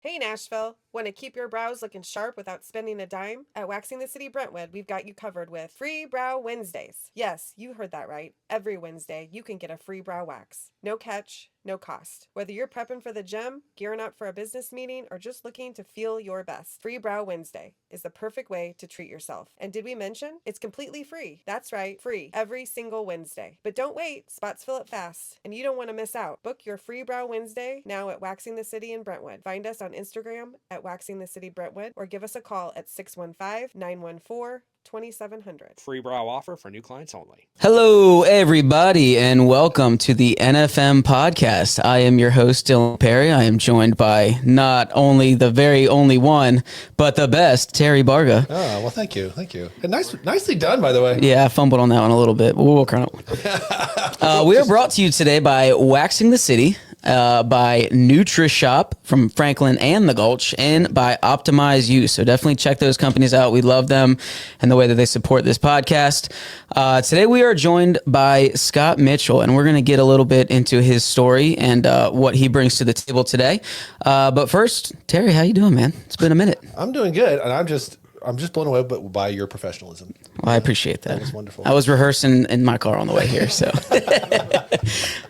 Hey Nashville! Want to keep your brows looking sharp without spending a dime? At Waxing the City Brentwood, we've got you covered with Free Brow Wednesdays. Yes, you heard that right. Every Wednesday, you can get a free brow wax. No catch, no cost. Whether you're prepping for the gym, gearing up for a business meeting, or just looking to feel your best, Free Brow Wednesday is the perfect way to treat yourself. And did we mention it's completely free? That's right, free every single Wednesday. But don't wait, spots fill up fast, and you don't want to miss out. Book your Free Brow Wednesday now at Waxing the City in Brentwood. Find us on Instagram at Waxing the City Brentwood or give us a call at 615-914-2700. Free brow offer for new clients only. Hello, everybody, and welcome to the NFM Podcast. I am your host, Dylan Perry. I am joined by not only the very only one, but the best, Terry Barga. Oh, well, thank you. And nicely done, by the way. Yeah, I fumbled on that one a little bit. We'll work on it. We are brought to you today by Waxing the City, by Nutrishop from Franklin and the Gulch, and by Optimize You. So definitely check those companies out. We love them and the way that they support this podcast. Today we are joined by Scott Mitchell, and we're going to get a little bit into his story and what he brings to the table today. But first, Terry, how you doing, man? It's been a minute. I'm doing good, and I'm just blown away by your professionalism. Well, I appreciate that. That was wonderful. I was rehearsing in my car on the way here, so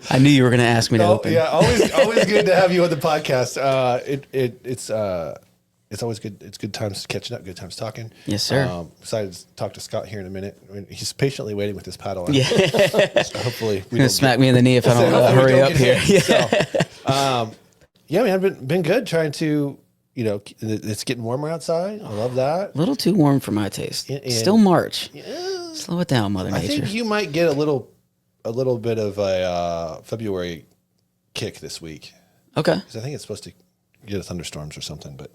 I knew you were going to ask me to open. Yeah, always good to have you on the podcast. It's always good. It's good times catching up, good times talking. Yes, sir. Excited to talk to Scott here in a minute. I mean, he's patiently waiting with his paddle. Yeah. So hopefully we don't Smack me in the knee if I don't hurry up here. Yeah, man, I've been good trying to. You know, it's getting warmer outside. I love that. A little too warm for my taste. Still March. Slow it down, Mother Nature. I think you might get a little bit of a February kick this week. Okay. Because I think it's supposed to get thunderstorms or something. But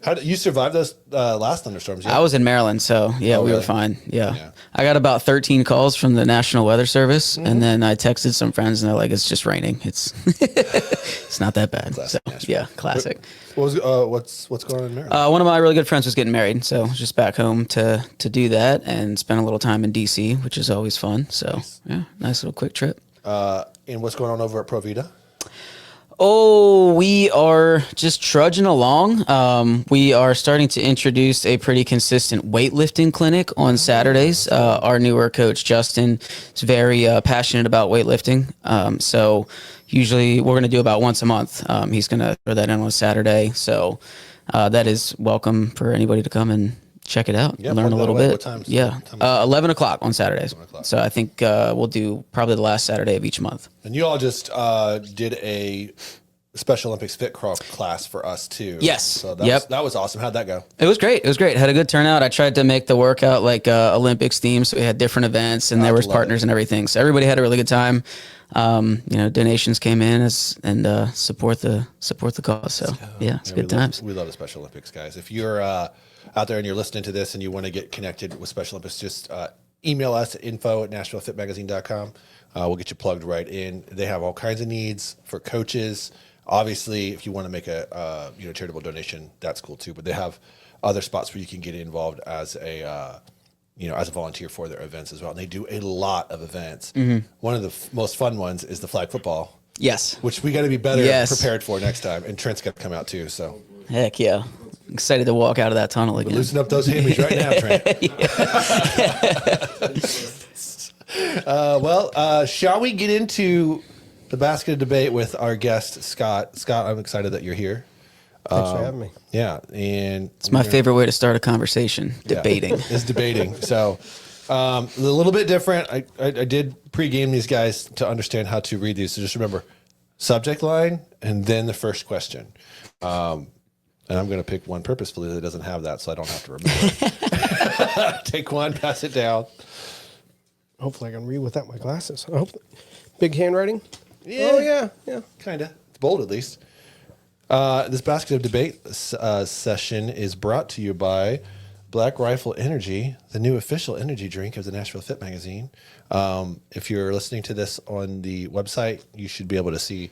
how did you survive those last thunderstorms? Yeah? I was in Maryland, so we were fine. Yeah. I got about 13 calls from the National Weather Service, and then I texted some friends, and they're like, "It's just raining. It's it's not that bad." Classic so, yeah, classic. What's going on in Maryland? One of my really good friends was getting married, so just back home to do that and spend a little time in DC, which is always fun. So nice little quick trip. And what's going on over at Pro Vida? Oh, we are just trudging along. We are starting to introduce a pretty consistent weightlifting clinic on Saturdays. Our newer coach, Justin, is very passionate about weightlifting. So usually we're going to do about once a month. He's going to throw that in on a Saturday. So that is welcome for anybody to come and check it out, learn a little bit. What times? 11 o'clock on Saturdays. 11 o'clock. So I think we'll do probably the last Saturday of each month. And you all just did a Special Olympics fit class for us too. Yes. So that was awesome. How'd that go? It was great. Had a good turnout. I tried to make the workout like Olympics themed, so we had different events and there was partners and everything. So everybody had a really good time. Donations came in and support the cause. So it's good times. We love the Special Olympics, guys. If you're out there and you're listening to this and you want to get connected with Special Olympics, just email us at info@nashvillefitmagazine.com. We'll get you plugged right in. They have all kinds of needs for coaches. Obviously, if you want to make a charitable donation, that's cool too. But they have other spots where you can get involved as a volunteer for their events as well. And they do a lot of events. Mm-hmm. One of the most fun ones is the flag football. Yes. Which we got to be better prepared for next time. And Trent's got to come out too. So heck yeah. Excited to walk out of that tunnel again. We're loosen up those hammies right now, Trent. Shall we get into the basket of debate with our guest, Scott? Scott, I'm excited that you're here. Thanks for having me. Yeah. And it's my favorite way to start a conversation, debating. Is debating. So a little bit different. I did pregame these guys to understand how to read these. So just remember, subject line and then the first question. And I'm going to pick one purposefully that doesn't have that, so I don't have to remember. Take one, pass it down. Hopefully I can read without my glasses. I hope. Big handwriting? Yeah. Oh, yeah. Kind of. It's bold, at least. This basket of debate session is brought to you by Black Rifle Energy, the new official energy drink of the Nashville Fit Magazine. If you're listening to this on the website, you should be able to see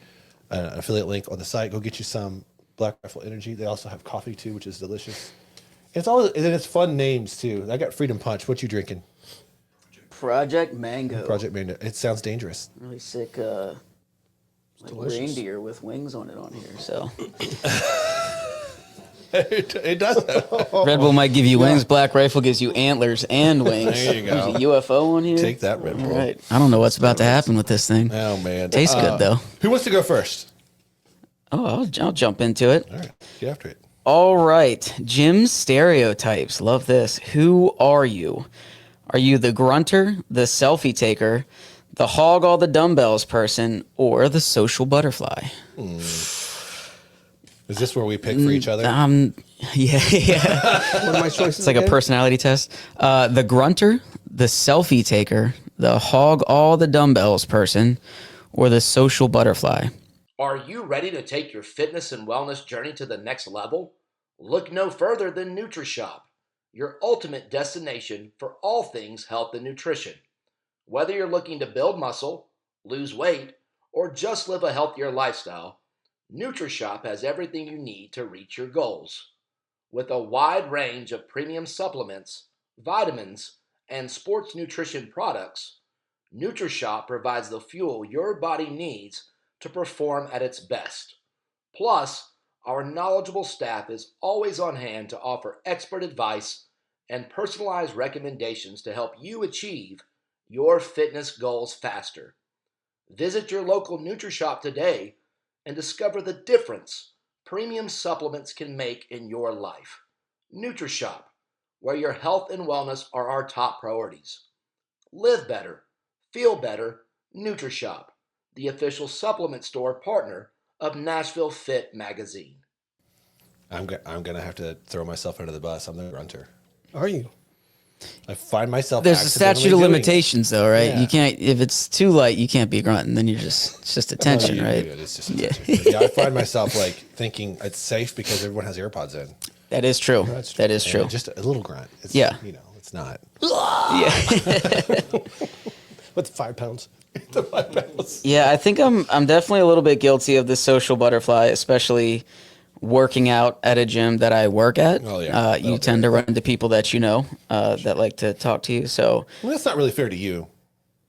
an affiliate link on the site. Go get you some Black Rifle Energy. They also have coffee too, which is delicious. It's fun names too. I got Freedom Punch. What you drinking? Project Mango. Project Mango. It sounds dangerous. Really sick reindeer with wings on it on here. So It does. Red Bull might give you wings. Black Rifle gives you antlers and wings. There you go. There's a UFO on here. Take that, Red Bull. All right. I don't know what's about to happen with this thing. Oh man, Tastes good though. Who wants to go first? Oh, I'll jump into it. All right, get after it. All right. Gym stereotypes. Love this. Who are you? Are you the grunter, the selfie taker, the hog all the dumbbells person, or the social butterfly? Is this where we pick for each other? Yeah. What are my choices? It's like a again? personality test. The grunter, the selfie taker, the hog all the dumbbells person, or the social butterfly. Are you ready to take your fitness and wellness journey to the next level? Look no further than Nutrishop, your ultimate destination for all things health and nutrition. Whether you're looking to build muscle, lose weight, or just live a healthier lifestyle, Nutrishop has everything you need to reach your goals. With a wide range of premium supplements, vitamins, and sports nutrition products, Nutrishop provides the fuel your body needs to perform at its best. Plus, our knowledgeable staff is always on hand to offer expert advice and personalized recommendations to help you achieve your fitness goals faster. Visit your local Nutrishop today and discover the difference premium supplements can make in your life. Nutrishop, where your health and wellness are our top priorities. Live better, feel better, Nutrishop, the official supplement store partner of Nashville Fit Magazine. I'm gonna have to throw myself under the bus. I'm the grunter. Are you? I find myself. There's a accidentally statute of doing it. limitations, though, right? Yeah. You can't, if it's too light, you can't be grunting. Then it's just attention, Yeah, right? It's just attention. I find myself like thinking it's safe because everyone has AirPods in. That is true. That is true. And just a little grunt. It's, Yeah. It's not. With 5 pounds. Yeah, I think I'm definitely a little bit guilty of the social butterfly, especially working out at a gym that I work at. Oh, yeah. You tend to run into people that you know that like to talk to you. So, Well, that's not really fair to you.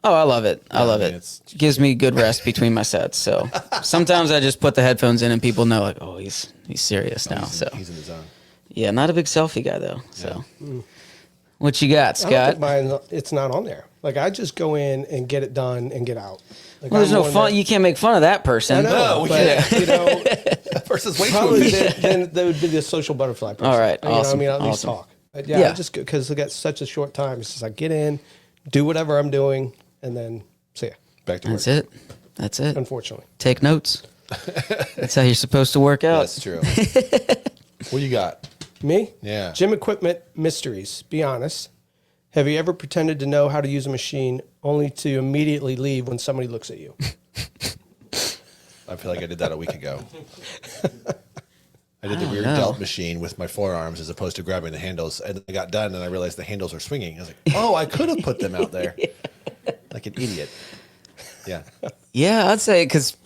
oh, I love it. I love mean, it. it's- Gives me good rest between my sets. So sometimes I just put the headphones in and people know like, oh, he's serious now. So He's in the zone. yeah, not a big selfie guy though. So what you got, I don't Scott? think mine, it's not on there. Like, I just go in and get it done and get out. Like, Well, there's I'm no one fun. that- You can't make fun of that person. I know, No, we but, can't. you know, That person's way too probably efficient. then there would be the social butterfly person. All right, You know what I awesome, mean, at least awesome. talk. But yeah, Yeah. I just because I got such a short time. It's just like get in, do whatever I'm doing, and then see ya. Back to work. That's it. That's it. Unfortunately, Take notes. That's how you're supposed to work out. That's true. What you got? me, Yeah. gym equipment mysteries. Be honest. Have you ever pretended to know how to use a machine only to immediately leave when somebody looks at you? I feel like I did that a week ago. I did the rear delt machine with my forearms as opposed to grabbing the handles. And I got done and I realized the handles were swinging. I was like, oh, I could have put them out there. Like an idiot. Yeah. Yeah, I'd say because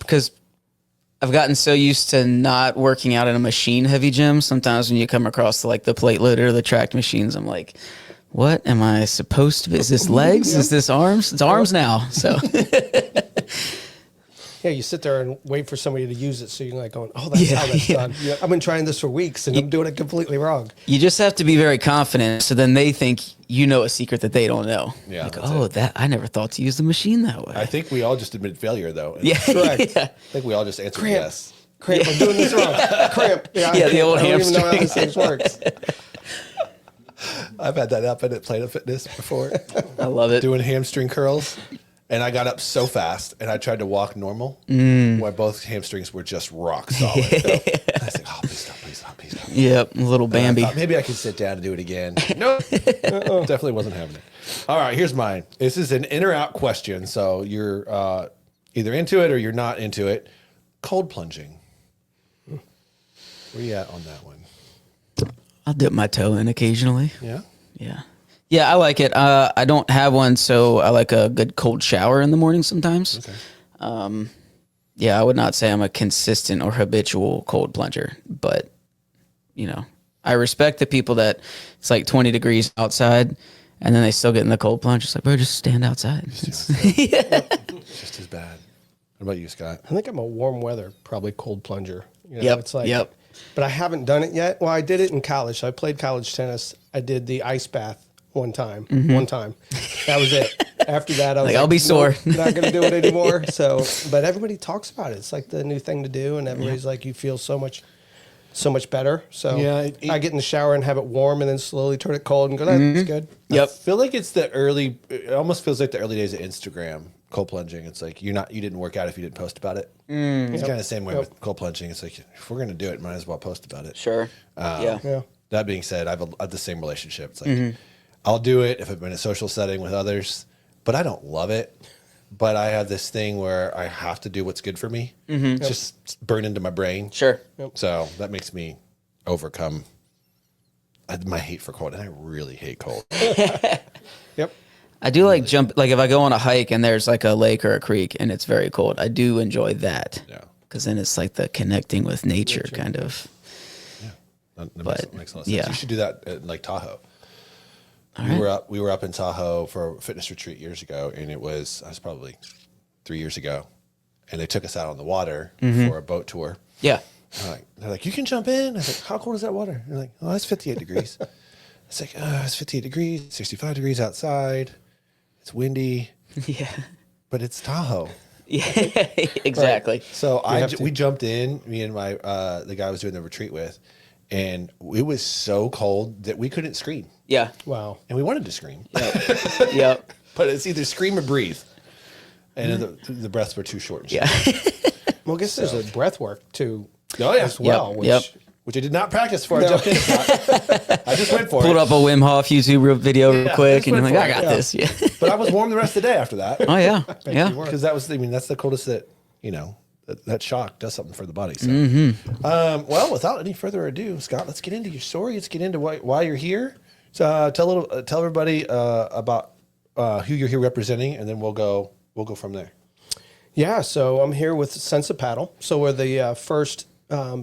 I've gotten so used to not working out in a machine heavy gym. Sometimes when you come across like the plate loader or the tracked machines, I'm like, what am I supposed to be? Is this legs? Is this arms? It's arms now. So Yeah, you sit there and wait for somebody to use it, so you're like going, "Oh, that's how that's done." Yeah, I've been trying this for weeks, and I'm doing it completely wrong. you just have to be very confident. So then they think you know a secret that they don't know. Yeah, Like, that's oh, it. that I never thought to use the machine that way. I think we all just admit failure, though. yeah, Correct. yeah. I think we all just answered Cramp. yes. Cramp. I'm doing this wrong. Cramp. Yeah, the old I don't even know how hamstring. this thing works. I've had that happen at Planet Fitness before, I love it. doing hamstring curls. And I got up so fast and I tried to walk normal, where both hamstrings were just rock solid. I was like, oh, please stop, please stop, please stop. Yep, little And I Bambi. thought, maybe I could sit down and do it again. No, definitely wasn't having it. All right, here's mine. This is an in or out question. So you're either into it or you're not into it. Cold plunging. Where you at on that one? I'll dip my toe in occasionally. Yeah. Yeah. Yeah, I like it. I don't have one, so I like a good cold shower in the morning sometimes. Okay. Yeah, I would not say I'm a consistent or habitual cold plunger, but, you know, I respect the people that it's like 20 degrees outside and then they still get in the cold plunge. It's like, bro, just stand outside. Yeah. Just as bad. What about you, Scott? I think I'm a warm weather, probably cold plunger. You know, Yep, it's like yep. but I haven't done it yet. Well, I did it in college. So I played college tennis. I did the ice bath one time. That was it. After that, I was Like, I'll be sore. Nope, not going to do it anymore. So, but everybody talks about it. It's like the new thing to do, and everybody's like, you feel so much better. So Yeah, I get in the shower and have it warm, and then slowly turn it cold and go, that's good. Yep. I feel like it's it almost feels like the early days of Instagram, cold plunging. It's like you didn't work out if you didn't post about it. It's kind of the same way with cold plunging. It's like, if we're going to do it, might as well post about it. Sure. Yeah. That being said, I have the same relationship. It's like, I'll do it if I'm in a social setting with others, but I don't love it. But I have this thing where I have to do what's good for me. It's just burn into my brain. Sure. So that makes me overcome my hate for cold. And I really hate cold. Yep. I do like if I go on a hike and there's like a lake or a creek and it's very cold, I do enjoy that. Yeah. Because then it's like the connecting with nature kind of. That But, makes a lot of sense. yeah. You should do that at like Tahoe. We were up in Tahoe for a fitness retreat years ago, and I was probably 3 years ago, and they took us out on the water for a boat tour. Yeah. They're like, you can jump in. I was like, how cold is that water? They're like, oh, it's 58 degrees. It's like, it's 58 degrees, 65 degrees outside. It's windy, Yeah. but it's Tahoe. Yeah. Exactly. So have to. we jumped in, me and my the guy I was doing the retreat with, and it was so cold that we couldn't scream, Yeah. Wow. and we wanted to scream, Yep. but it's either scream or breathe, and the breaths were too short. And Yeah. Well, I guess there's a breath work too Oh yeah, as well. Yep. Which, Yep. which I did not practice before I jumped in. I just went for Pulled it. up a Wim Hof YouTube video real Yeah, quick, just and you're like, went I for got it. this. Yeah. But I was warm the rest of the day after that. Oh yeah. Yeah. Because that's the coldest that, that shock does something for the body. So, well, without any further ado, Scott, let's get into your story. Let's get into why you're here. So, tell everybody about who you're here representing, and then we'll go from there. Yeah, so I'm here with Sensa Padel. So we're the first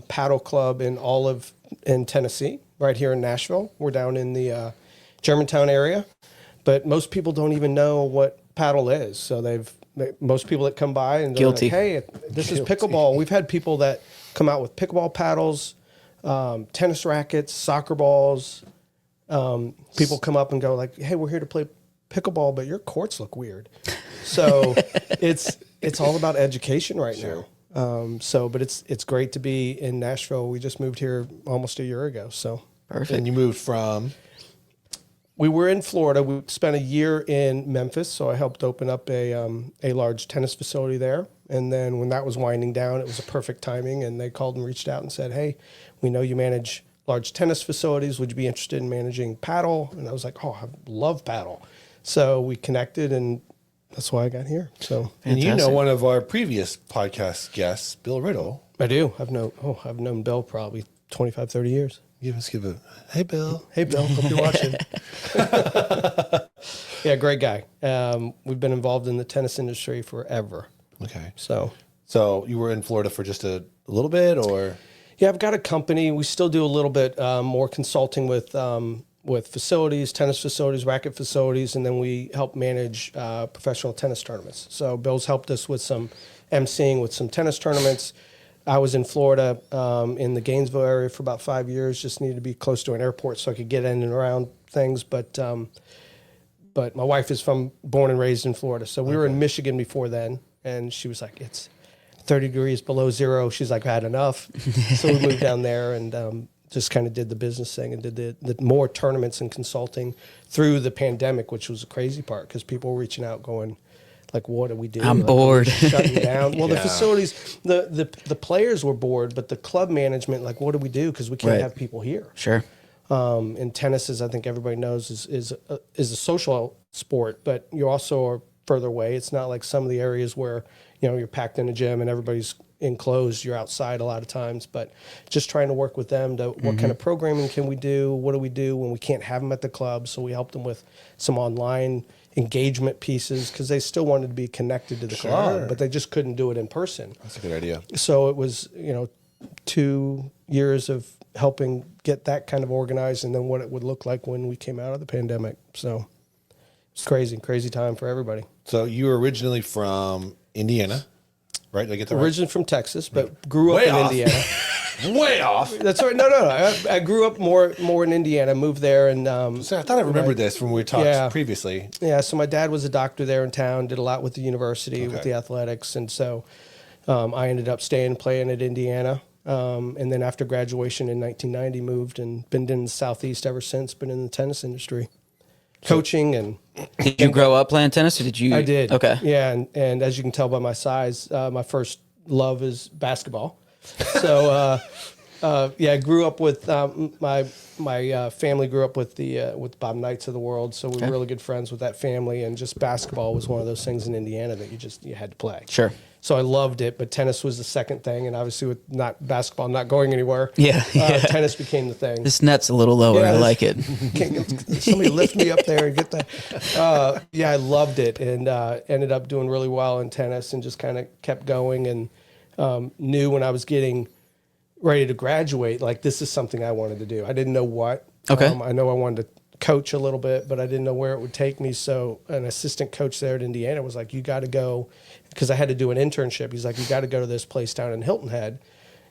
paddle club in Tennessee, right here in Nashville. We're down in the Germantown area, but most people don't even know what paddle is. So most people that come by and they're Guilty. like, hey, this is pickleball. We've had people that come out with pickleball paddles, tennis rackets, soccer balls. People come up and go like, hey, we're here to play pickleball, but your courts look weird. So it's all about education right now. But it's great to be in Nashville. We just moved here almost a year ago. So Perfect. And you moved from. we were in Florida. We spent a year in Memphis. So I helped open up a large tennis facility there. And then when that was winding down, it was a perfect timing. And they called and reached out and said, hey, we know you manage large tennis facilities. Would you be interested in managing paddle? And I was like, oh, I love paddle. So we connected, and that's why I got here. So And you know Fantastic. one of our previous podcast guests, Bill Riddle. I do. I've known Bill probably 25, 30 years. Give a hey, Bill. Hey, Bill. Hope you're watching. Yeah, great guy. We've been involved in the tennis industry forever. Okay. So You were in Florida for just a little bit, or? yeah, I've got a company. We still do a little bit more consulting with facilities, tennis facilities, racket facilities, and then we help manage professional tennis tournaments. So Bill's helped us with some emceeing with some tennis tournaments. I was in Florida in the Gainesville area for about 5 years. Just needed to be close to an airport so I could get in and around things. But my wife is born and raised in Florida, so we were in Michigan before then, and she was like, "It's 30 degrees below zero." She's like, "I had enough." So we moved down there and just kind of did the business thing and did the more tournaments and consulting through the pandemic, which was the crazy part because people were reaching out going, like, what do we do? I'm Like, bored. are we shutting down. Well, the facilities, the players were bored, but the club management, like, what do we do? Because we can't Right. have people here. Sure. And tennis, as I think everybody knows, is a social sport, but you also are further away. It's not like some of the areas where you're packed in a gym and everybody's enclosed. You're outside a lot of times, but just trying to work with them to what kind of programming can we do? What do we do when we can't have them at the club? So we helped them with some online engagement pieces because they still wanted to be connected to the club, but they just couldn't do it in person. That's a good idea. So it was, 2 years of helping get that kind of organized and then what it would look like when we came out of the pandemic. So it's crazy time for everybody. So you were originally from Indiana, right? Did I get that right? Originally from Texas, but grew up Way in off. Indiana. Way off. That's right. No. I grew up more in Indiana. Moved there, and So I thought I remembered this when we talked previously. Yeah. So my dad was a doctor there in town. Did a lot with the university, with the athletics, and so I ended up staying and playing at Indiana. And then after graduation in 1990, moved and been in the Southeast ever since. Been in the tennis industry, coaching and. Did you grow up playing tennis, or did you? I did. Okay. Yeah, and as you can tell by my size, my first love is basketball. So I grew up with my family grew up with the Bob Knights of the world. So we were really good friends with that family, and just basketball was one of those things in Indiana that you had to play. Sure. So I loved it, but tennis was the second thing, and obviously with not basketball not going anywhere, Yeah. tennis became the thing. This net's a little lower. I like it. Somebody lift me up there and get that. I loved it, and ended up doing really well in tennis, and just kind of kept going, and knew when I was getting ready to graduate, like this is something I wanted to do. I didn't know what. Okay. I know I wanted to coach a little bit, but I didn't know where it would take me. So an assistant coach there at Indiana was like, you got to go, because I had to do an internship. He's like, you got to go to this place down in Hilton Head,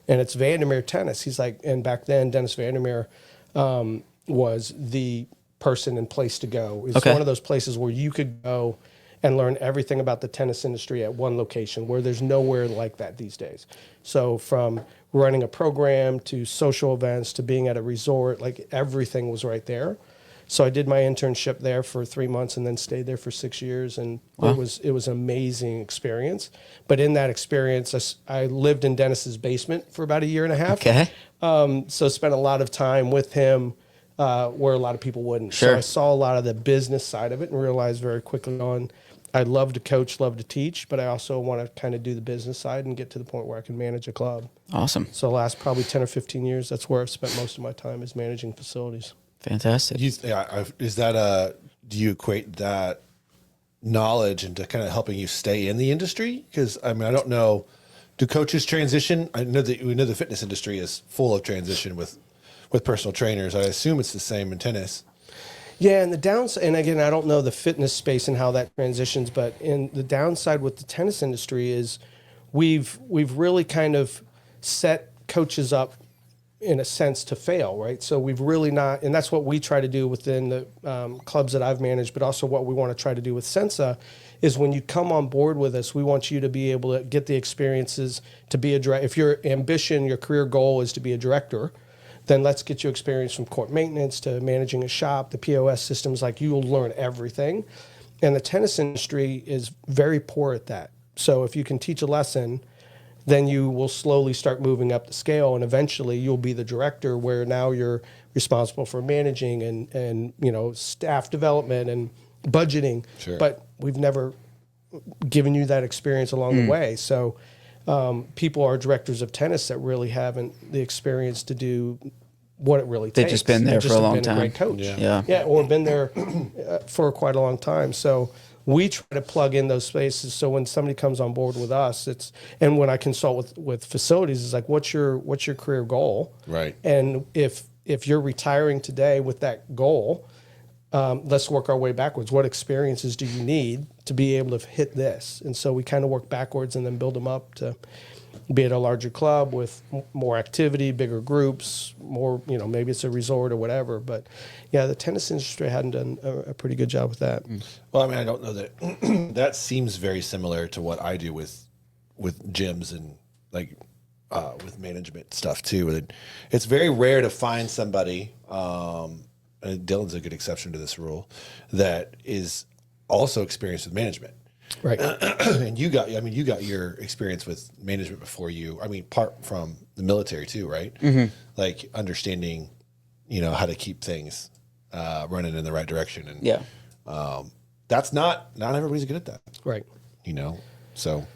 and it's Vandermeer Tennis. He's like, and back then Dennis Vandermeer was the person and place to go. It's one of those places where you could go and learn everything about the tennis industry at one location, where there's nowhere like that these days. So from running a program to social events to being at a resort, like everything was right there. So I did my internship there for 3 months and then stayed there for 6 years, and it was an amazing experience. But in that experience, I lived in Dennis's basement for about a year and a half. Okay. So spent a lot of time with him where a lot of people wouldn't. Sure. So I saw a lot of the business side of it and realized very quickly on I love to coach, love to teach, but I also want to kind of do the business side and get to the point where I can manage a club. Awesome. So the last probably 10 or 15 years, that's where I've spent most of my time, is managing facilities. Fantastic. Do you equate that knowledge into kind of helping you stay in the industry? Because I mean, I don't know. Do coaches transition? I know that we know the fitness industry is full of transition with personal trainers. I assume it's the same in tennis. Yeah, and the downside, and again, I don't know the fitness space and how that transitions, but in the downside with the tennis industry is we've really kind of set coaches up in a sense to fail, right? So we've really not, and that's what we try to do within the clubs that I've managed, but also what we want to try to do with Sensa is when you come on board with us, we want you to be able to get the experiences to be a director. If your ambition, your career goal is to be a director, then let's get you experience from court maintenance to managing a shop, the POS systems, like you will learn everything. And the tennis industry is very poor at that. So if you can teach a lesson, then you will slowly start moving up the scale, and eventually you'll be the director, where now you're responsible for managing and staff development and budgeting. Sure. But we've never given you that experience along the way. So people are directors of tennis that really haven't the experience to do what it really takes. They've just been there for a long time. A great coach. Yeah. Or been there for quite a long time. So we try to plug in those spaces. So when somebody comes on board with us, and when I consult with facilities, it's like, what's your career goal? Right. And if you're retiring today with that goal, let's work our way backwards. What experiences do you need to be able to hit this? And so we kind of work backwards and then build them up to be at a larger club with more activity, bigger groups, more, maybe it's a resort or whatever. But yeah, the tennis industry hadn't done a pretty good job with that. Well, I mean, I don't know that that seems very similar to what I do with gyms and like with management stuff too. And it's very rare to find somebody, and Dylan's a good exception to this rule, that is also experienced with management. Right. And you got your experience with management before you, part from the military too, right? Mm-hmm. Like understanding, how to keep things running in the right direction. And that's not everybody's good at that. Right. So.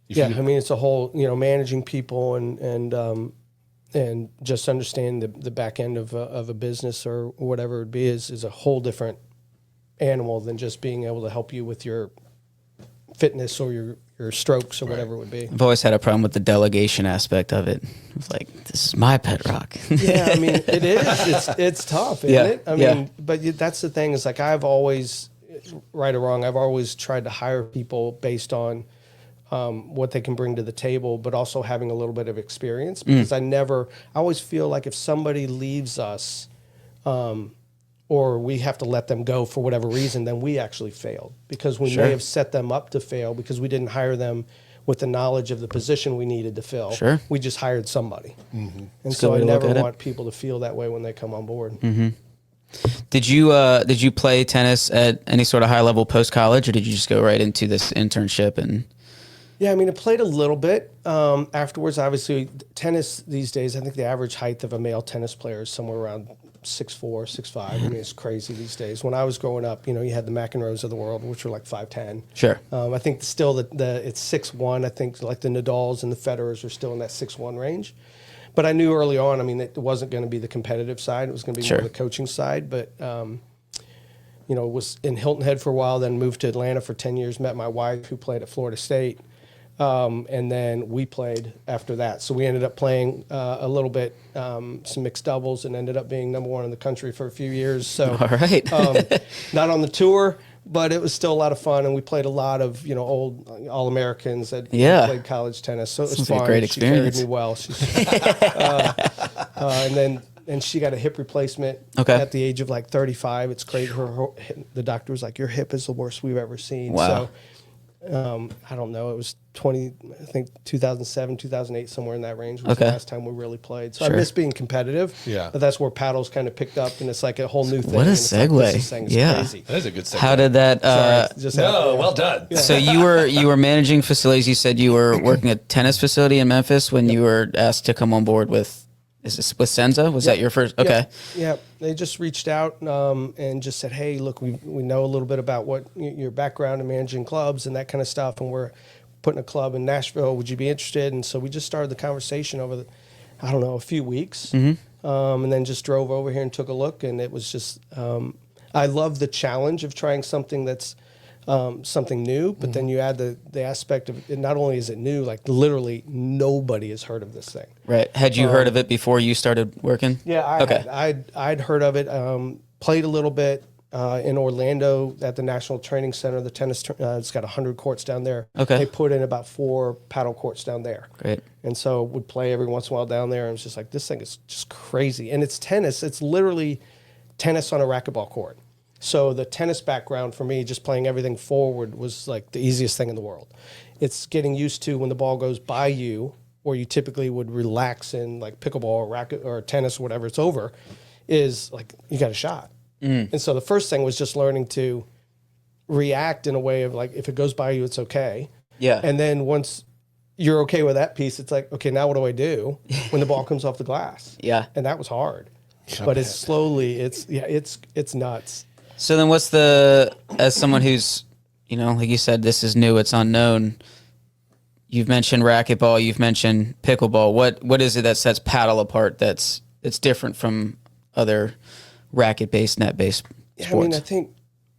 It's a whole, managing people and just understand the back end of a business or whatever it be is a whole different animal than just being able to help you with your fitness or your strokes or whatever it would be. I've always had a problem with the delegation aspect of it. It's like, this is my pet rock. Yeah, it is. It's tough, isn't it? But that's the thing is like I've always, right or wrong, I've always tried to hire people based on what they can bring to the table, but also having a little bit of experience. Because I always feel like if somebody leaves us, or we have to let them go for whatever reason, then we actually failed, because we may have set them up to fail because we didn't hire them with the knowledge of the position we needed to fill. Sure. We just hired somebody. And That's a so good way I to look never at it. want people to feel that way when they come on board. Did you play tennis at any sort of high level post college, or did you just go right into this internship? And Yeah, I mean, I played a little bit. Afterwards, obviously, tennis these days, I think the average height of a male tennis player is somewhere around 6'4", 6'5". I mean, it's crazy these days. When I was growing up, you had the McEnroes of the world, which were like 5'10". sure. I think still it's 6'1". I think like the Nadals and the Federers are still in that 6'1" range. But I knew early on, I mean, it wasn't going to be the competitive side. It was going to be more the coaching side. But, was in Hilton Head for a while, then moved to Atlanta for 10 years, met my wife who played at Florida State. And then we played after that. So we ended up playing a little bit, some mixed doubles, and ended up being number one in the country for a few years. So All right. not on the tour, but it was still a lot of fun. And we played a lot of, old All-Americans that played college tennis. So it was Sounds like a fun. great She carried experience. me well. And she got a hip replacement at the age of like 35. It's crazy. The doctor was like, "Your hip is the worst we've ever seen." Wow. So I don't know. It was 2007, 2008, somewhere in that range was the last time we really played. So I miss being competitive. Yeah. But that's where paddles kind of picked up, and it's like a whole new thing. What a and it's like, segue. this thing is Yeah. crazy. That is a good segue. How did that? Sorry, just No, well done. So you were managing facilities. You said you were working a tennis facility in Memphis when you were asked to come on board with. Is this with Sensa? Was that your first? Okay. Yeah. They just reached out and just said, "Hey, look, we know a little bit about what your background in managing clubs and that kind of stuff, and we're putting a club in Nashville. Would you be interested?" And so we just started the conversation over a few weeks, and then just drove over here and took a look. And it was just, I love the challenge of trying something that's something new, but then you add the aspect of it. Not only is it new, like literally nobody has heard of this thing. Right. Had you heard of it before you started working? Yeah, I'd heard of it. Played a little bit in Orlando at the National Training Center. The tennis, it's got 100 courts down there. Okay. They put in about 4 paddle courts down there. Great. And so would play every once in a while down there. And it's just like, this thing is just crazy. And it's tennis. It's literally tennis on a racquetball court. So the tennis background for me, just playing everything forward, was like the easiest thing in the world. It's getting used to when the ball goes by you, or you typically would relax in like pickleball or racket or tennis or whatever, it's over, is like you got a shot. And so the first thing was just learning to react in a way of like, if it goes by you, it's okay. Yeah. And then once you're okay with that piece, it's like, okay, now what do I do when the ball comes off the glass? Yeah. And that was hard. But it's slowly, it's nuts. So then what's as someone who's, like you said, this is new, it's unknown. You've mentioned racquetball, you've mentioned pickleball. What is it that sets paddle apart that's different from other racket-based, net-based sports? I mean, I think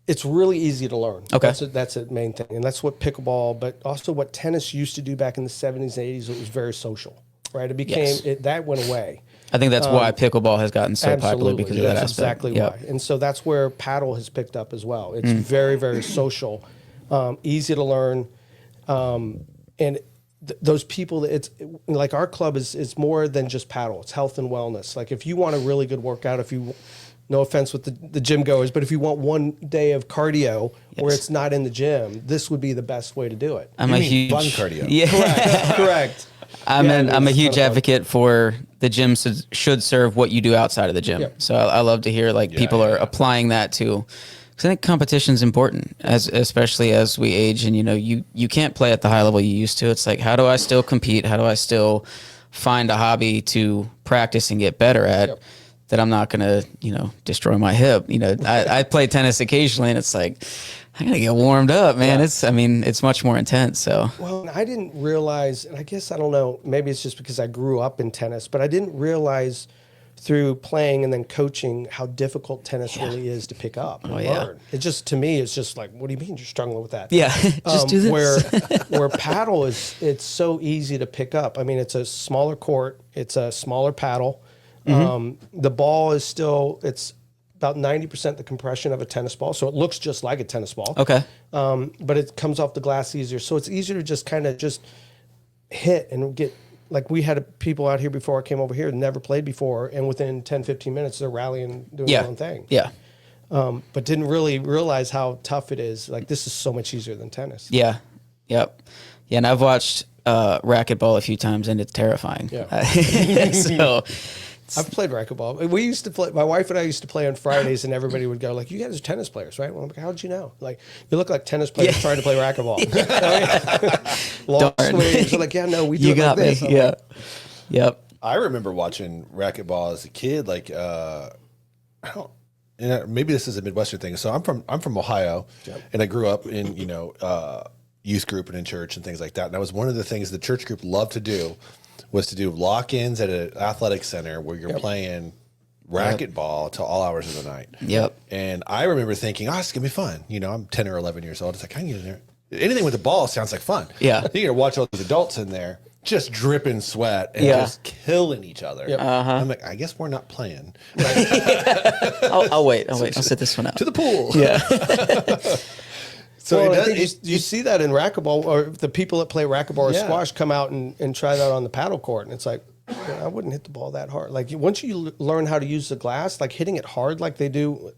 it's really easy to learn. Okay. That's the main thing. And that's what pickleball, but also what tennis used to do back in the 70s and 80s, it was very social, right? It became, that went away. I think that's why pickleball has gotten so popular, because of that That's aspect. exactly why. And so that's where paddle has picked up as well. It's very, very social, easy to learn. And those people, it's like our club is more than just paddle. It's health and wellness. Like if you want a really good workout, no offense with the gym goers, but if you want one day of cardio where it's not in the gym, this would be the best way to do it. I'm a huge fun cardio. Yeah. Correct. I'm a huge advocate for the gym should serve what you do outside of the gym. Yep. So I love to hear people are applying that to, because I think competition's important, especially as we age, and you can't play at the high level you used to. It's like, how do I still compete? How do I still find a hobby to practice and get better at that I'm not going to, destroy my hip? I play tennis occasionally, and it's like, I gotta get warmed up, man. Yeah. It's much more intense. So Well, I didn't realize, and I guess I don't know, maybe it's just because I grew up in tennis, but I didn't realize through playing and then coaching how difficult tennis really is to pick up and learn. It just, to me, it's just like, what do you mean you're struggling with that? yeah, just do this. Where paddle it's so easy to pick up. I mean, it's a smaller court, it's a smaller paddle. The ball is still, it's about 90% the compression of a tennis ball. So it looks just like a tennis ball. Okay. But it comes off the glass easier. So it's easier to just kind of just hit and get, like we had people out here before I came over here, never played before. And within 10, 15 minutes, they're rallying, doing their own thing. Yeah. But didn't really realize how tough it is. Like, this is so much easier than tennis. Yeah. Yep. Yeah. And I've watched racquetball a few times, and it's terrifying. Yeah. So I've played racquetball. We used to play. My wife and I used to play on Fridays, and everybody would go like, "You guys are tennis players, right?" Well, I'm like, "How did you know? Like, you look like tennis players trying to play racquetball." Long swings. They're like, "Yeah, no, we do you it got like me. this." I'm Yeah. like, Yep. I remember watching racquetball as a kid. Like, I don't. And maybe this is a Midwestern thing. So I'm from Ohio, and I grew up in youth group and in church and things like that. And that was one of the things the church group loved to do, was to do lock-ins at an athletic center where you're playing racquetball till all hours of the night. Yep. And I remember thinking, oh, it's gonna be fun. I'm 10 or 11 years old. It's like, I can get in there. Anything with the ball sounds like fun. Yeah. You gotta watch all these adults in there just dripping sweat and just killing each other. I'm like, I guess we're not playing. I'll wait. I'll sit this one out. To the pool. Yeah. So I think you see that in racquetball, or the people that play racquetball or squash come out and try that on the paddle court, and it's like, I wouldn't hit the ball that hard. Like, once you learn how to use the glass, like hitting it hard like they do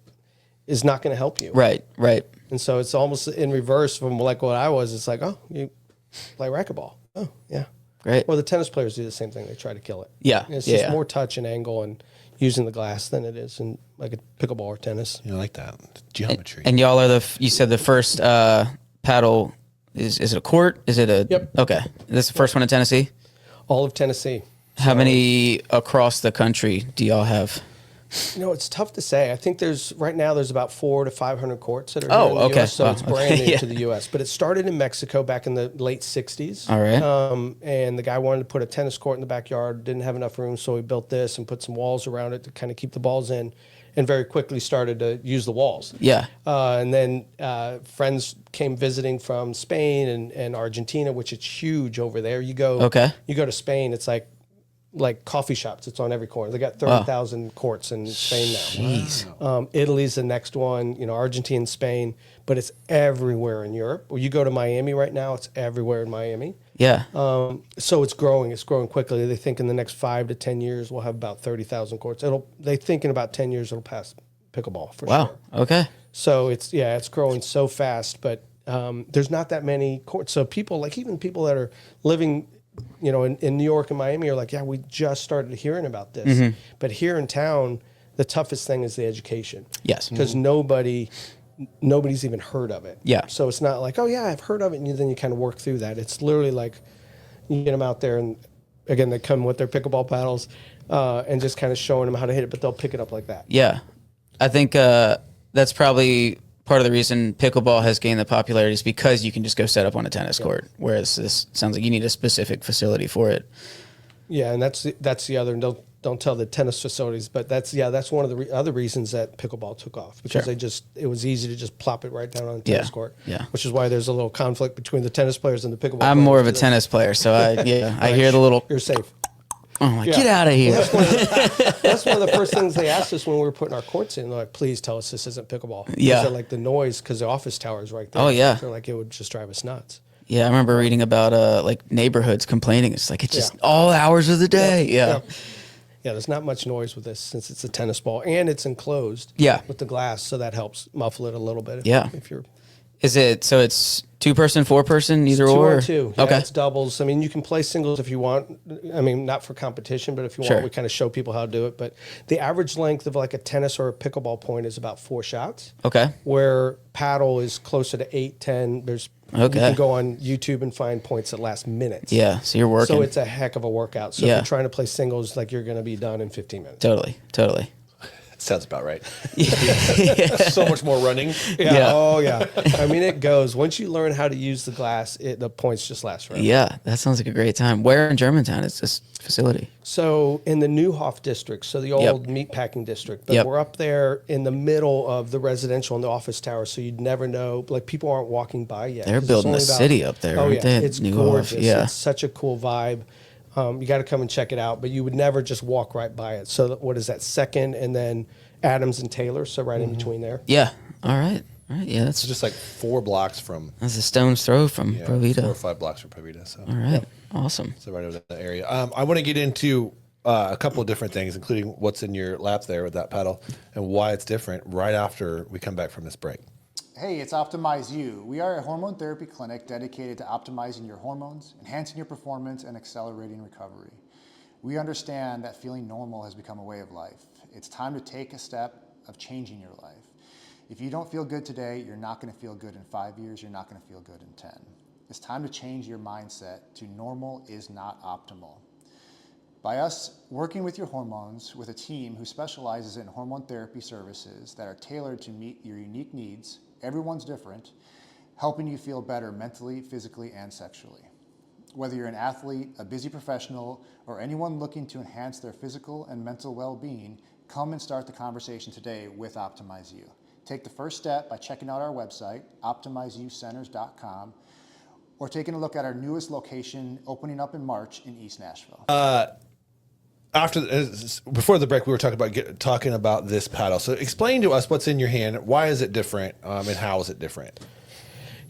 is not going to help you. Right. And so it's almost in reverse from like what I was. It's like, oh, you play racquetball. Oh, yeah. Great. Well, the tennis players do the same thing. They try to kill it. Yeah. It's just more touch and angle and using the glass than it is in like a pickleball or tennis. You like that geometry. And y'all are you said the first paddle, is it a court? Is it a? Yep. Okay. This is the first one in Tennessee? All of Tennessee. How many across the country do y'all have? It's tough to say. I think right now there's about 400 to 500 courts that are Oh, here in the okay. US, so Wow. it's brand new Yeah. to the U.S. But it started in Mexico back in the late 60s. All right. And the guy wanted to put a tennis court in the backyard, didn't have enough room, so he built this and put some walls around it to kind of keep the balls in, and very quickly started to use the walls. Yeah. And then friends came visiting from Spain and Argentina, which is huge over there. You go to Spain, it's like coffee shops. It's on every corner. They got 30,000 courts in Spain now. Jeez. Italy's the next one, Argentina, Spain, but it's everywhere in Europe. Well, you go to Miami right now, it's everywhere in Miami. Yeah. So it's growing quickly. They think in the next 5 to 10 years, we'll have about 30,000 courts. They think in about 10 years, it'll pass pickleball for sure. Okay. So it's growing so fast, but there's not that many courts. So people, like even people that are living in New York and Miami are like, yeah, we just started hearing about this. Mm-hmm. But here in town, the toughest thing is the education. Yes. Because nobody's even heard of it. Yeah. So it's not like, oh yeah, I've heard of it. And then you kind of work through that. It's literally like you get them out there and again, they come with their pickleball paddles and just kind of showing them how to hit it, but they'll pick it up like that. Yeah. I think that's probably part of the reason pickleball has gained the popularity is because you can just go set up on a tennis court, whereas this sounds like you need a specific facility for it. Yeah, and that's the other. And don't tell the tennis facilities, but that's one of the other reasons that pickleball took off, because it was easy to just plop it right down on a tennis court. Yeah. Which is why there's a little conflict between the tennis players and the pickleball. I'm players. more of a tennis player, so I hear the little. You're safe. I'm like, get out of here. That's one of the first things they asked us when we were putting our courts in. They're like, please tell us this isn't pickleball. Yeah. They're like the noise, because the office tower is right there. Oh, yeah. They're like, it would just drive us nuts. Yeah, I remember reading about like neighborhoods complaining. It's like it's just all hours of the day. Yeah. Yeah, there's not much noise with this since it's a tennis ball and it's enclosed. Yeah. With the glass, so that helps muffle it a little bit. Yeah. If you're Is it so? It's 2-person, 4-person, either two or. on two. Yeah, Okay. it's doubles. I mean, you can play singles if you want. I mean, not for competition, but if you Sure. want, we kind of show people how to do it. But the average length of like a tennis or a pickleball point is about 4 shots. Okay. Where paddle is closer to 8, 10. You can go on YouTube and find points that last minutes. Yeah. So you're working. So it's a heck of a workout. So if you're trying to play singles, like you're going to be done in 15 minutes. Totally. Sounds about right. So much more running. Yeah. Oh, yeah. I mean, it goes. Once you learn how to use the glass, the points just last forever. Yeah, that sounds like a great time. Where in Germantown is this facility? So in the Newhoff district, so the old meatpacking district, but we're up there in the middle of the residential and the office tower, so you'd never know, like people aren't walking by yet. They're building a city up there, aren't they? It's Newhoff, gorgeous. yeah. It's such a cool vibe. You got to come and check it out, but you would never just walk right by it. So what is that, second and then Adams and Taylor, so right in between there. Yeah. All right. All right. Yeah, It's just like 4 blocks from that's a stone's throw from 4 or Provita. 5 blocks from Perrysit. So, All right. Awesome. so right over that area. I want to get into a couple of different things, including what's in your lap there with that paddle and why it's different right after we come back from this break. Hey, it's Optimize You. We are a hormone therapy clinic dedicated to optimizing your hormones, enhancing your performance, and accelerating recovery. We understand that feeling normal has become a way of life. It's time to take a step of changing your life. If you don't feel good today, you're not going to feel good in 5 years, you're not going to feel good in 10. It's time to change your mindset to normal is not optimal. By us working with your hormones with a team who specializes in hormone therapy services that are tailored to meet your unique needs, everyone's different, helping you feel better mentally, physically, and sexually. Whether you're an athlete, a busy professional, or anyone looking to enhance their physical and mental well-being, come and start the conversation today with Optimize You. Take the first step by checking out our website, optimizeyoucenters.com, or taking a look at our newest location opening up in March in East Nashville. Before the break, we were talking about this paddle. So explain to us what's in your hand. Why is it different, and how is it different?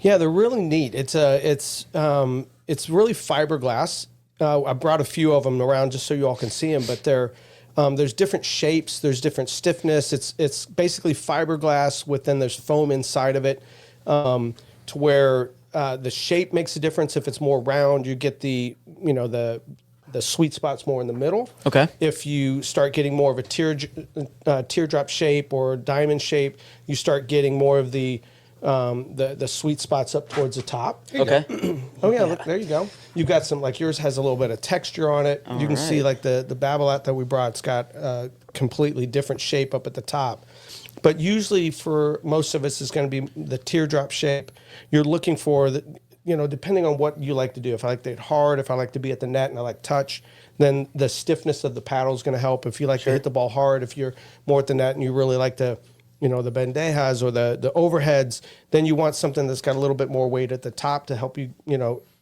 Yeah, they're really neat. It's really fiberglass. I brought a few of them around just so you all can see them, but there's different shapes, there's different stiffness. It's basically fiberglass then there's foam inside of it, to where the shape makes a difference. If it's more round, you get the sweet spot's more in the middle. Okay. If you start getting more of a teardrop shape or diamond shape, you start getting more of the sweet spots up towards the top. Okay. Oh yeah, look, there you go. You've got some, like yours has a little bit of texture on it. You can see like the Babolat that we brought, it's got a completely different shape up at the top. But usually for most of us, it's going to be the teardrop shape. You're looking for depending on what you like to do. If I like to hit hard, if I like to be at the net and I like touch, then the stiffness of the paddle is going to help. If you like to hit the ball hard, if you're more at the net and you really like to, the bandejas or the overheads, then you want something that's got a little bit more weight at the top to help you,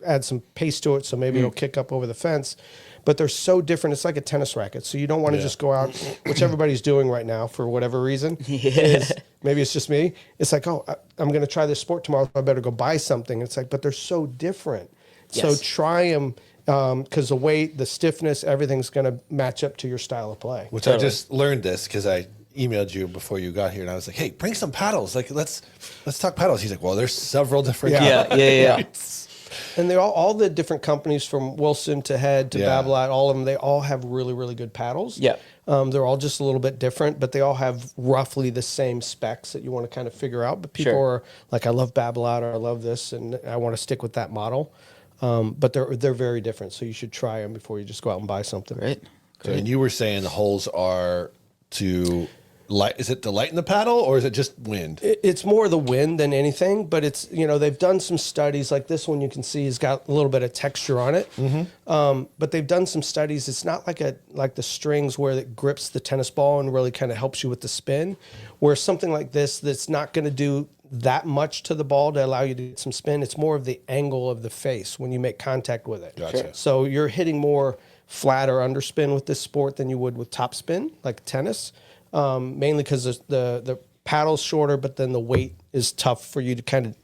add some pace to it. So maybe it'll kick up over the fence. But they're so different. It's like a tennis racket. So you don't want to just go out, which everybody's doing right now for whatever reason. Maybe it's just me. It's like, oh, I'm going to try this sport tomorrow. So I better go buy something. It's like, but they're so different. Yes. So try them because the weight, the stiffness, everything's going to match up to your style of play. Which I just learned this because I emailed you before you got here, and I was like, hey, bring some paddles. Like, let's talk paddles. He's like, well, there's several different Yeah. And they're all the different companies from Wilson to Head to Babolat, all of them, they all have really, really good paddles. Yeah. They're all just a little bit different, but they all have roughly the same specs that you want to kind of figure out. But people are like, I love Babolat or I love this, and I want to stick with that model. But they're very different, so you should try them before you just go out and buy something. Great. So, and you were saying the holes are to light. Is it to lighten the paddle, or is it just wind? It's more the wind than anything, but it's, they've done some studies like this one you can see has got a little bit of texture on it. But they've done some studies. It's not like the strings where it grips the tennis ball and really kind of helps you with the spin, where something like this that's not going to do that much to the ball to allow you to get some spin. It's more of the angle of the face when you make contact with it. Gotcha. So you're hitting more flat or underspin with this sport than you would with topspin, like tennis. Mainly because the paddle's shorter, but then the weight is tough for you to kind of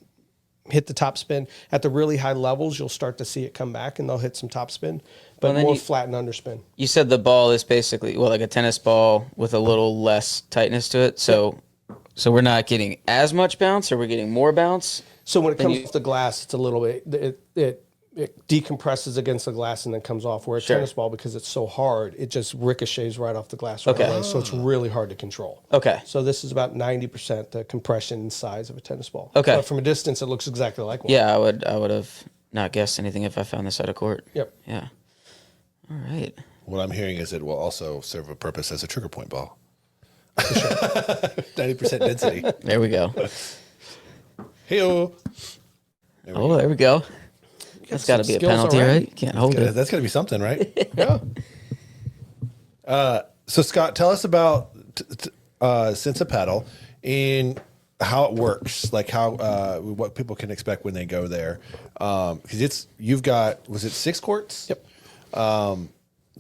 hit the top spin. At the really high levels, you'll start to see it come back and they'll hit some top spin, but more flat and underspin. You said the ball is basically, like a tennis ball with a little less tightness to it. So we're not getting as much bounce, or we're getting more bounce? So when it comes off the glass, it's a little bit, it decompresses against the glass and then comes off. Where a tennis ball, because it's so hard, it just ricochets right off the glass right away. So it's really hard to control. Okay. So this is about 90% the compression and size of a tennis ball. Okay. But from a distance, it looks exactly like one. Yeah, I would have not guessed anything if I found this at a court. Yep. Yeah. All right. What I'm hearing is it will also serve a purpose as a trigger point ball. 90% density. There we go. Hey-o. There we go. That's got to be a penalty, right? You can't hold it. That's got to be something, right? Yeah. So, Scott, tell us about Sensa Padel and how it works, like how what people can expect when they go there. Because you've got, was it 6 courts? Yep.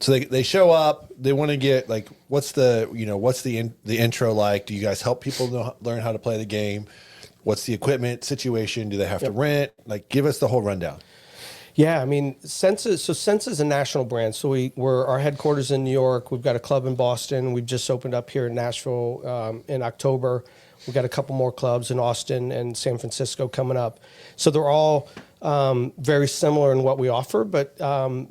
So they show up. They want to get like, what's the intro like? Do you guys help people learn how to play the game? What's the equipment situation? Do they have to rent? Like, give us the whole rundown. Yeah, I mean, Sensa is a national brand. So our headquarters in New York. We've got a club in Boston. We've just opened up here in Nashville in October. We've got a couple more clubs in Austin and San Francisco coming up. So they're all very similar in what we offer. But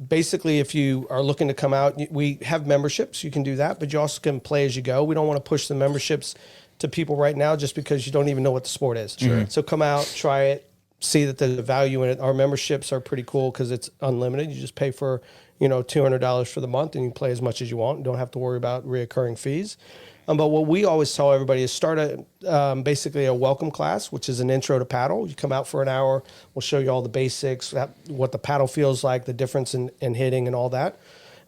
basically, if you are looking to come out, we have memberships. You can do that, but you also can play as you go. We don't want to push the memberships to people right now just because you don't even know what the sport is. Sure. So come out, try it, see that there's a value in it. Our memberships are pretty cool because it's unlimited. You just pay for, $200 for the month and you play as much as you want. You don't have to worry about reoccurring fees. But what we always tell everybody is start basically a welcome class, which is an intro to paddle. You come out for an hour. We'll show you all the basics, what the paddle feels like, the difference in hitting and all that.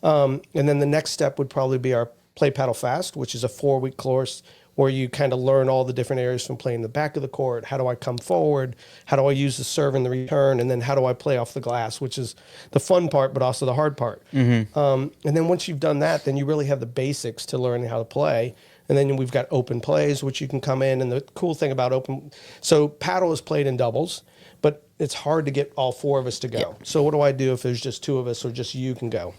And then the next step would probably be our Play Paddle Fast, which is a 4-week course where you kind of learn all the different areas from playing the back of the court. How do I come forward? How do I use the serve and the return? And then how do I play off the glass, which is the fun part, but also the hard part. Mm-hmm. And then once you've done that, then you really have the basics to learning how to play. And then we've got open plays, which you can come in. And the cool thing about so paddle is played in doubles, but it's hard to get all 4 of us to go. Yep. So what do I do if there's just 2 of us or just you can go?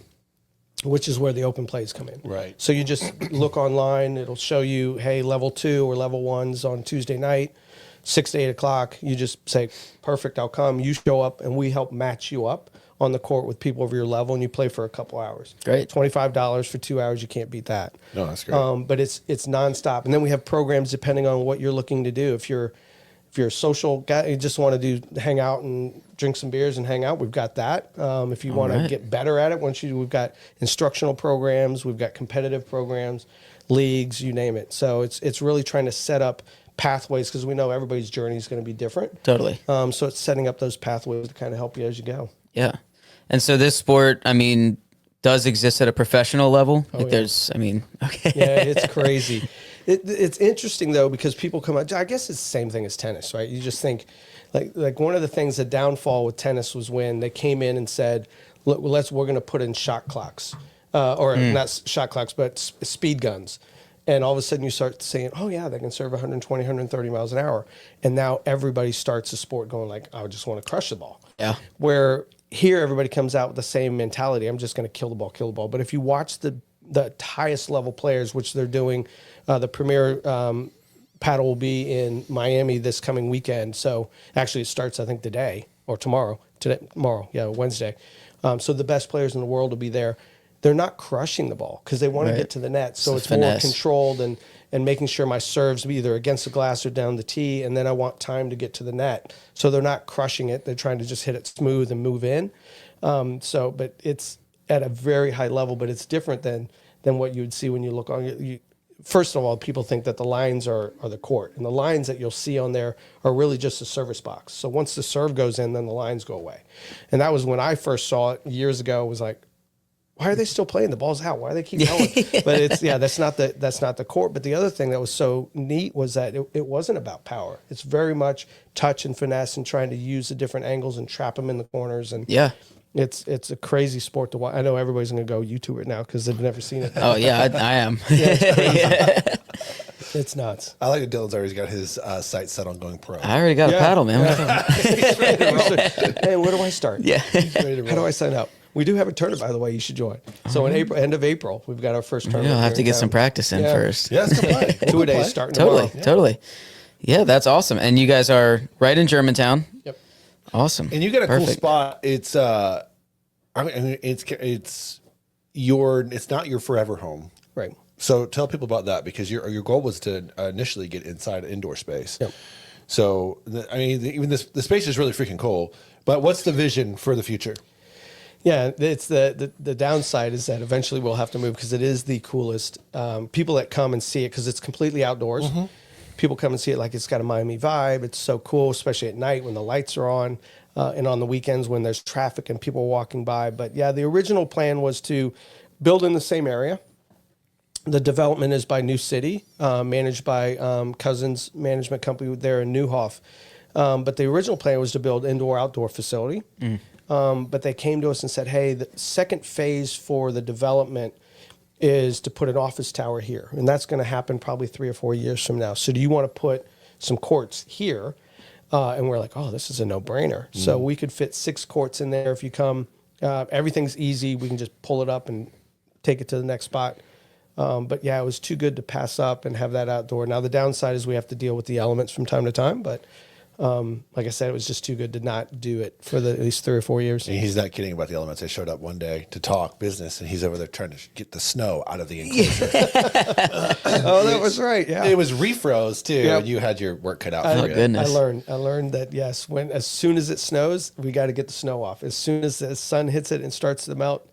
Which is where the open plays come in. Right. So you just look online. It'll show you, hey, level 2 or level 1's on Tuesday night, 6 to 8 o'clock. You just say, perfect, I'll come. You show up, and we help match you up on the court with people over your level, and you play for a couple hours. Great. $25 for 2 hours. You can't beat that. No, that's great. But it's nonstop. And then we have programs depending on what you're looking to do. If you're a social guy, you just want to hang out and drink some beers and hang out, we've got that. If you want to get better at it, we've got instructional programs, we've got competitive programs, leagues, you name it. So it's really trying to set up pathways because we know everybody's journey is going to be different. Totally. So it's setting up those pathways to kind of help you as you go. Yeah. And so this sport, I mean, does exist at a professional level. Okay. Yeah, it's crazy. It's interesting though because people come out. I guess it's the same thing as tennis, right? You just think, like one of the things, the downfall with tennis was when they came in and said, "Look, we're going to put in shot clocks, not shot clocks, but speed guns." And all of a sudden you start saying, "Oh yeah, they can serve 120, 130 miles an hour," and now everybody starts the sport going like, "I just want to crush the ball." Yeah. Where here everybody comes out with the same mentality. I'm just going to kill the ball. But if you watch the highest level players, which they're doing, the premier paddle will be in Miami this coming weekend. So actually it starts, I think, today or tomorrow. Wednesday. So the best players in the world will be there. They're not crushing the ball because they want to get to the net. So it's more controlled and making sure my serves be either against the glass or down the tee, and then I want time to get to the net. So they're not crushing it. They're trying to just hit it smooth and move in. But it's at a very high level, but it's different than what you would see when you look on. First of all, people think that the lines are the court, and the lines that you'll see on there are really just a service box. So once the serve goes in, then the lines go away. And that was when I first saw it years ago. It was like, why are they still playing? The ball's out. Why do they keep going? But that's not the court. But the other thing that was so neat was that it wasn't about power. It's very much touch and finesse and trying to use the different angles and trap them in the corners. And it's a crazy sport to watch. I know everybody's going to go YouTube it now because they've never seen it. Oh yeah, I am. It's nuts. I like that Dylan's already got his sights set on going pro. I already got a paddle, man. Hey, where do I start? Yeah. How do I sign up? We do have a tournament, by the way. You should join. So in April, end of April, we've got our first tournament. I'll have to get some practice in first. Yeah, let's go play. 2-a-days starting tomorrow. Totally. Yeah, that's awesome. And you guys are right in Germantown. Yep. Awesome. And you got a cool spot. It's it's not your forever home. Right. So tell people about that because your goal was to initially get inside indoor space. Yep. So even the space is really freaking cool. But what's the vision for the future? Yeah, it's the downside is that eventually we'll have to move because it is the coolest. People that come and see it because it's completely outdoors. Mm-hmm. People come and see it like it's got a Miami vibe. It's so cool, especially at night when the lights are on and on the weekends when there's traffic and people walking by. But yeah, the original plan was to build in the same area. The development is by New City, managed by Cousins Management Company there in Neuhoff. But the original plan was to build indoor-outdoor facility. but they came to us and said, hey, the second phase for the development is to put an office tower here. And that's going to happen probably 3 or 4 years from now. So do you want to put some courts here? And we're like, oh, this is a no-brainer. So we could fit 6 courts in there if you come. Everything's easy. We can just pull it up and take it to the next spot. But yeah, it was too good to pass up and have that outdoor. Now, the downside is we have to deal with the elements from time to time. But like I said, it was just too good to not do it for at least 3 or 4 years. And he's not kidding about the elements. I showed up one day to talk business, and he's over there trying to get the snow out of the enclosure. Oh, that was right. Yeah. It was refroze, too. Yep. And you had your work cut out Oh, for you. goodness. I learned that, yes, as soon as it snows, we got to get the snow off. As soon as the sun hits it and starts to melt,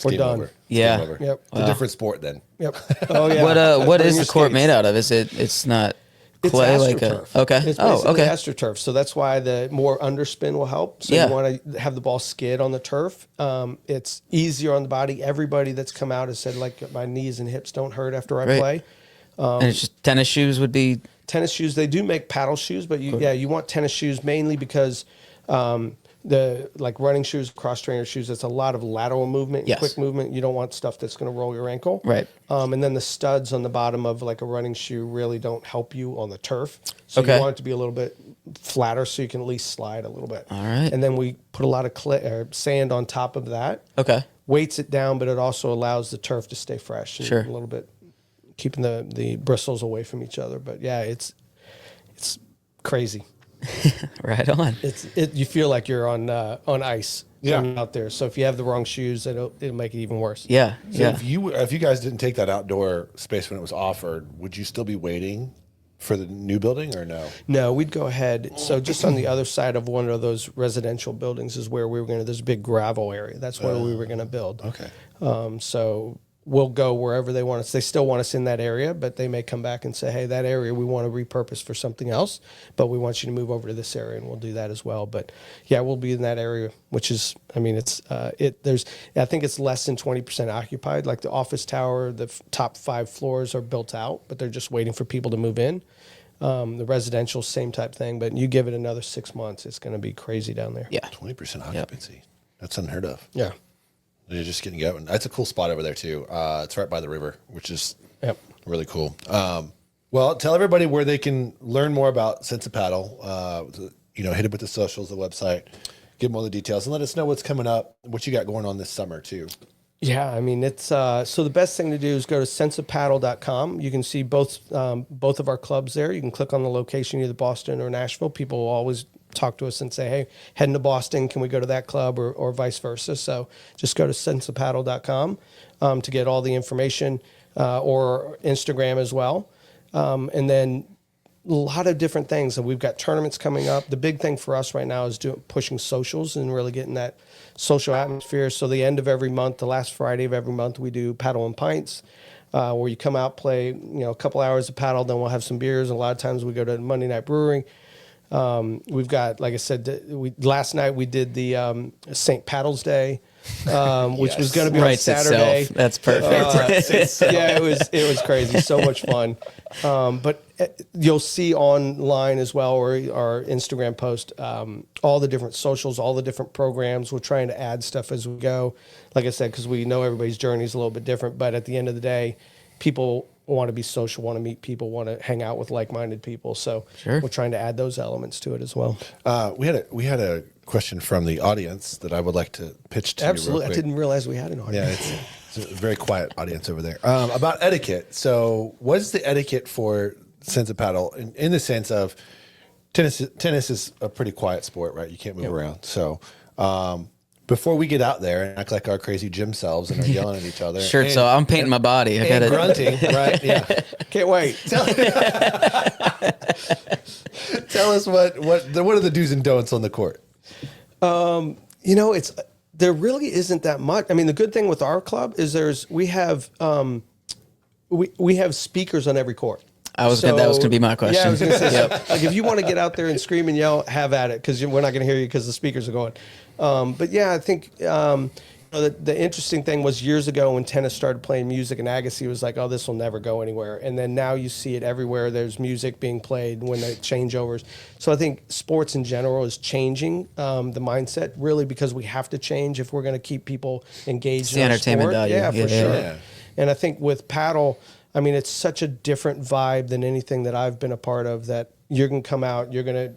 we're Game done. over. It's Yeah. game over. Yep. It's a different sport then. Yep. Oh, yeah. What Bring is your the court skates. made out of? It's not It's clay like a AstroTurf. okay. It's Oh, basically okay. AstroTurf. So that's why the more underspin will help. So Yeah. you want to have the ball skid on the turf. It's easier on the body. Everybody that's come out has said, like, my knees and hips don't hurt after I Great. play. And it's just tennis shoes would be Tennis shoes, they do make paddle shoes, but you want tennis shoes mainly because the like running shoes, cross trainer shoes, it's a lot of lateral movement, and Yes. quick movement. You don't want stuff that's going to roll your ankle. Right. And then the studs on the bottom of like a running shoe really don't help you on the turf. So Okay. you want it to be a little bit flatter so you can at least slide a little bit. All right. And then we put a lot of clay or sand on top of that. okay. Weights it down, but it also allows the turf to stay fresh and Sure. a little bit, keeping the bristles away from each other. But yeah, it's crazy. Right on. You feel like you're on ice Yeah. out there. So if you have the wrong shoes, it'll make it even worse. Yeah. So yeah. if you guys didn't take that outdoor space when it was offered, would you still be waiting for the new building or no? No, we'd go ahead. So just on the other side of one of those residential buildings is where we were going to. There's a big gravel area. That's where we were going to build. Okay. So we'll go wherever they want us. They still want us in that area, but they may come back and say, hey, that area we want to repurpose for something else, but we want you to move over to this area, and we'll do that as well. But yeah, we'll be in that area, which is, I mean, it's, I think it's less than 20% occupied. Like the office tower, the top 5 floors are built out, but they're just waiting for people to move in. The residential, same type thing, but you give it another 6 months, it's going to be crazy down there. Yeah. 20% occupancy. That's unheard of. Yeah. You're just getting going. That's a cool spot over there too. It's right by the river, which is Yep. really cool. Well, tell everybody where they can learn more about Sensa Padel. Hit it with the socials, the website, give them all the details, and let us know what's coming up, what you got going on this summer too. Yeah, I mean, it's so the best thing to do is go to sensapadel.com. You can see both of our clubs there. You can click on the location, either Boston or Nashville. People will always talk to us and say, hey, heading to Boston, can we go to that club or vice versa? So just go to sensapadel.com to get all the information or Instagram as well. And then a lot of different things. And we've got tournaments coming up. The big thing for us right now is pushing socials and really getting that social atmosphere. So the end of every month, the last Friday of every month, we do Paddle and Pints, where you come out, play, a couple hours of paddle, then we'll have some beers. And a lot of times we go to Monday Night Brewing. We've got, like I said, last night we did the St. Paddle's Day, which was going to be on Writes Saturday. itself. That's perfect. Yeah, it was crazy, so much fun. But you'll see online as well, or our Instagram post, all the different socials, all the different programs. We're trying to add stuff as we go. Like I said, because we know everybody's journey is a little bit different, but at the end of the day, people want to be social, want to meet people, want to hang out with like-minded people. So Sure. we're trying to add those elements to it as well. We had a question from the audience that I would like to pitch to Absolutely. you real I quick. didn't realize we had an Yeah, audience. it's a very quiet audience over there. About etiquette. So, what is the etiquette for Sensa Padel in the sense of tennis? Tennis is a pretty quiet sport, right? You can't move around. So, before we get out there and act like our crazy gym selves and are yelling at each other, Sure. So I'm painting my body. I and got grunting, right? Yeah. Can't wait. Tell us what are the do's and don'ts on the court? There really isn't that much. I mean, the good thing with our club is we have speakers on every court. that was gonna be my question. Yeah, I was gonna say, like if you want to get out there and scream and yell, have at it, because we're not gonna hear you because the speakers are going. But yeah, I think The interesting thing was years ago when tennis started playing music and Agassi was like, oh, this will never go anywhere. And then now you see it everywhere. There's music being played when the changeovers. So I think sports in general is changing the mindset really because we have to change if we're going to keep people engaged in our entertainment sport. value. Yeah, for Yeah. sure. Yeah. And I think with paddle, I mean, it's such a different vibe than anything that I've been a part of that you're going to come out, you're going to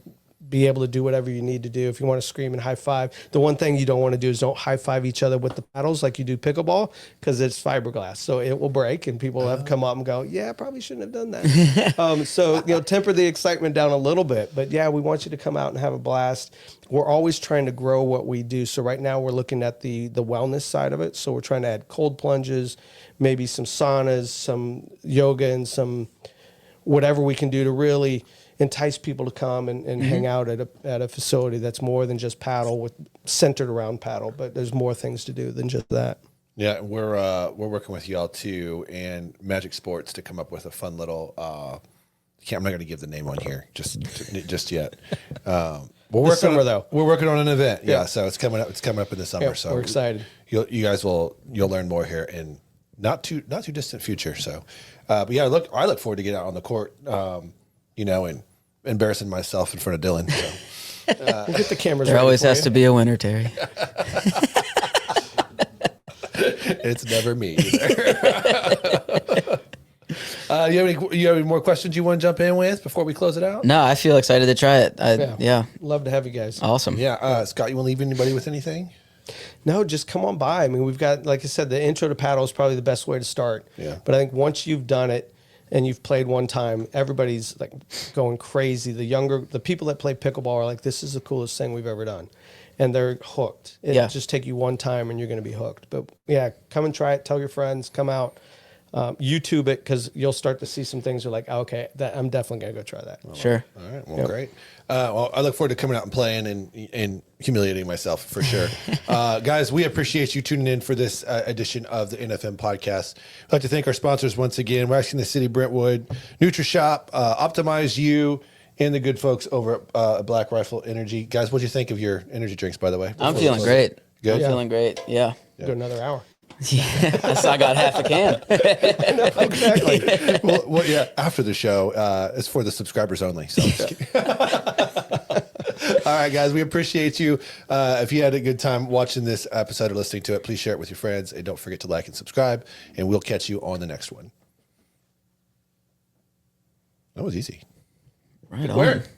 be able to do whatever you need to do. If you want to scream and high five, the one thing you don't want to do is don't high five each other with the paddles like you do pickleball because it's fiberglass, so it will break. And people have come up and go, "Yeah, I probably shouldn't have done that." So temper the excitement down a little bit. But yeah, we want you to come out and have a blast. We're always trying to grow what we do. So right now we're looking at the wellness side of it. So we're trying to add cold plunges, maybe some saunas, some yoga, and some whatever we can do to really entice people to come and hang out at a facility that's more than just paddle, centered around paddle, but there's more things to do than just that. Yeah, we're working with y'all too and Magic Sports to come up with a fun little. I'm not going to give the name on here just yet. We're working on an event. Yeah, so it's coming up. It's coming up in the summer. Yeah, so we're excited. You guys you'll learn more here in not too distant future. So, but yeah, I look forward to getting out on the court. And embarrassing myself in front of Dylan. So. We'll get the cameras. There ready always for has you. to be a winner, Terry. It's never me either. You have any more questions you want to jump in with before we close it out? No, I feel excited to try it. Yeah. Love to have you guys. Awesome. Yeah, Scott, you want to leave anybody with anything? No, just come on by. I mean, we've got, like I said, the intro to paddle is probably the best way to start. Yeah. But I think once you've done it and you've played one time, everybody's like going crazy. The people that play pickleball are like, this is the coolest thing we've ever done. And they're hooked. It'll just take you one time and you're going to be hooked. But yeah, come and try it. Tell your friends, come out. YouTube it because you'll start to see some things you're like, oh, okay, I'm definitely going to go try that. Sure. All right. Well, great. Well, I look forward to coming out and playing and humiliating myself for sure. Guys, we appreciate you tuning in for this edition of the NFM Podcast. I'd like to thank our sponsors once again, Waxing the City, Brentwood, Nutrishop, Optimize You, and the good folks over at Black Rifle Energy. Guys, what do you think of your energy drinks, by the way? I'm feeling great. Good? I'm feeling great. Yeah. Do another hour. Yes, I got half a can. Exactly. Well, yeah, after the show, it's for the subscribers only. So. All right, guys, we appreciate you. If you had a good time watching this episode or listening to it, please share it with your friends. And don't forget to like and subscribe. And we'll catch you on the next one. That was easy. Right on. Word.